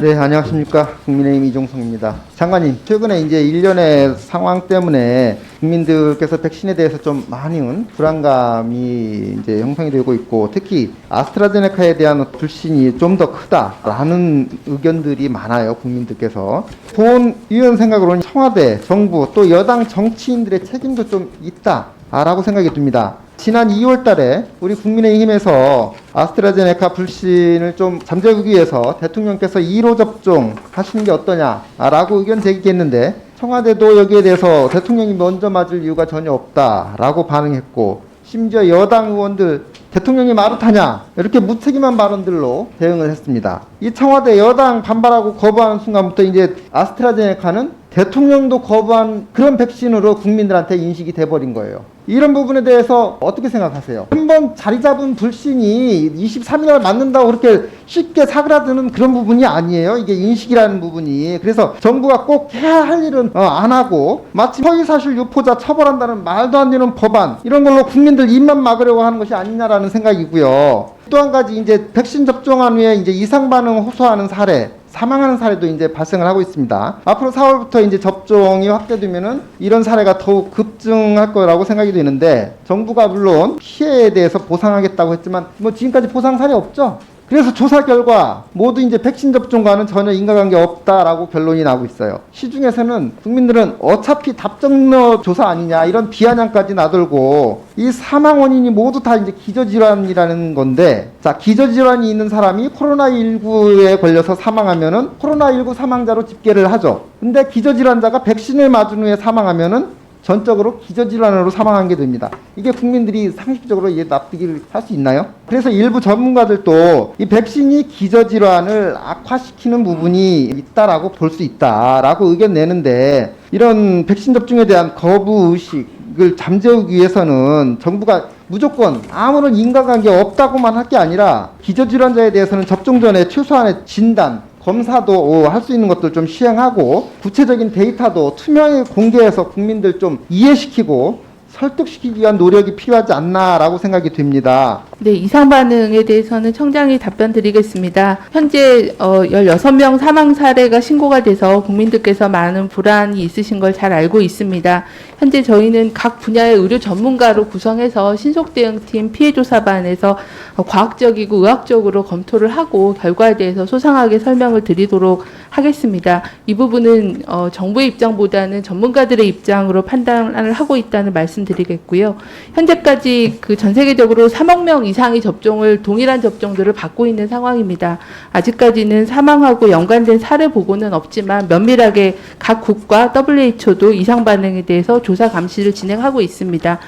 네, 안녕하십니까. 국민의힘 이종성입니다. 장관님, 최근에 이제 일련의 상황 때문에 국민들께서 백신에 대해서 좀 많은 불안감이 이제 형성이 되고 있고, 특히 아스트라제네카에 대한 불신이 좀 더 크다라는 의견들이 많아요, 국민들께서. 보훈위원 생각으로는 청와대, 정부, 또 여당 정치인들의 책임도 좀 있다라고 생각이 듭니다. 지난 2월 달에 우리 국민의힘에서 아스트라제네카 불신을 좀 잠재우기 위해서 대통령께서 1호 접종 하시는 게 어떠냐라고 의견 제기했는데, 청와대도 여기에 대해서 대통령이 먼저 맞을 이유가 전혀 없다라고 반응했고, 심지어 여당 의원들 대통령이 마루타냐 이렇게 무책임한 발언들로 대응을 했습니다. 이 청와대 여당 반발하고 거부하는 순간부터 이제 아스트라제네카는 대통령도 거부한 그런 백신으로 국민들한테 인식이 돼버린 거예요. 이런 부분에 대해서 어떻게 생각하세요? 한번 자리 잡은 불신이 23일날 맞는다고 그렇게 쉽게 사그라드는 그런 부분이 아니에요. 이게 인식이라는 부분이. 그래서 정부가 꼭 해야 할 일은 안 하고, 마치 허위사실 유포자 처벌한다는 말도 안 되는 법안, 이런 걸로 국민들 입만 막으려고 하는 것이 아니냐라는 생각이고요. 또 한 가지, 이제 백신 접종한 후에 이제 이상 반응 호소하는 사례, 사망하는 사례도 이제 발생을 하고 있습니다. 앞으로 4월부터 이제 접종이 확대되면은 이런 사례가 더욱 급증할 거라고 생각이 되는데, 정부가 물론 피해에 대해서 보상하겠다고 했지만 뭐 지금까지 보상 사례 없죠? 그래서 조사 결과 모두 이제 백신 접종과는 전혀 인과관계 없다라고 결론이 나고 있어요. 시중에서는 국민들은 어차피 답정너 조사 아니냐 이런 비아냥까지 나돌고, 이 사망 원인이 모두 다 이제 기저질환이라는 건데, 자, 기저질환이 있는 사람이 코로나19에 걸려서 사망하면은 코로나19 사망자로 집계를 하죠. 근데 기저질환자가 백신을 맞은 후에 사망하면은 전적으로 기저질환으로 사망한 게 됩니다. 이게 국민들이 상식적으로 이해 납득을 할 수 있나요? 그래서 일부 전문가들도 이 백신이 기저질환을 악화시키는 부분이 있다라고 볼 수 있다라고 의견 내는데, 이런 백신 접종에 대한 거부 의식을 잠재우기 위해서는 정부가 무조건 아무런 인과관계 없다고만 할 게 아니라, 기저질환자에 대해서는 접종 전에 최소한의 진단, 검사도 할 수 있는 것들 좀 시행하고, 구체적인 데이터도 투명하게 공개해서 국민들 좀 이해시키고 설득시키기 위한 노력이 필요하지 않나라고 생각이 됩니다. 네, 이상 반응에 대해서는 청장이 답변 드리겠습니다. 현재 16명 사망 사례가 신고가 돼서 국민들께서 많은 불안이 있으신 걸 잘 알고 있습니다. 현재 저희는 각 분야의 의료 전문가로 구성해서 신속대응팀 피해조사반에서 과학적이고 의학적으로 검토를 하고 결과에 대해서 소상하게 설명을 드리도록 하겠습니다. 이 부분은 정부의 입장보다는 전문가들의 입장으로 판단을 하고 있다는 말씀드리겠고요. 현재까지 그 전 세계적으로 3억 명 이상의 접종을, 동일한 접종들을 받고 있는 상황입니다. 아직까지는 사망하고 연관된 사례 보고는 없지만 면밀하게 각 국과 WHO도 이상 반응에 대해서 조사 감시를 진행하고 있습니다.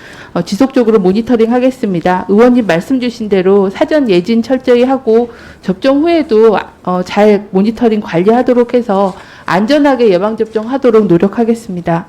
지속적으로 모니터링 하겠습니다. 의원님 말씀 주신 대로 사전 예진 철저히 하고 접종 후에도 잘 모니터링 관리하도록 해서 안전하게 예방접종하도록 노력하겠습니다.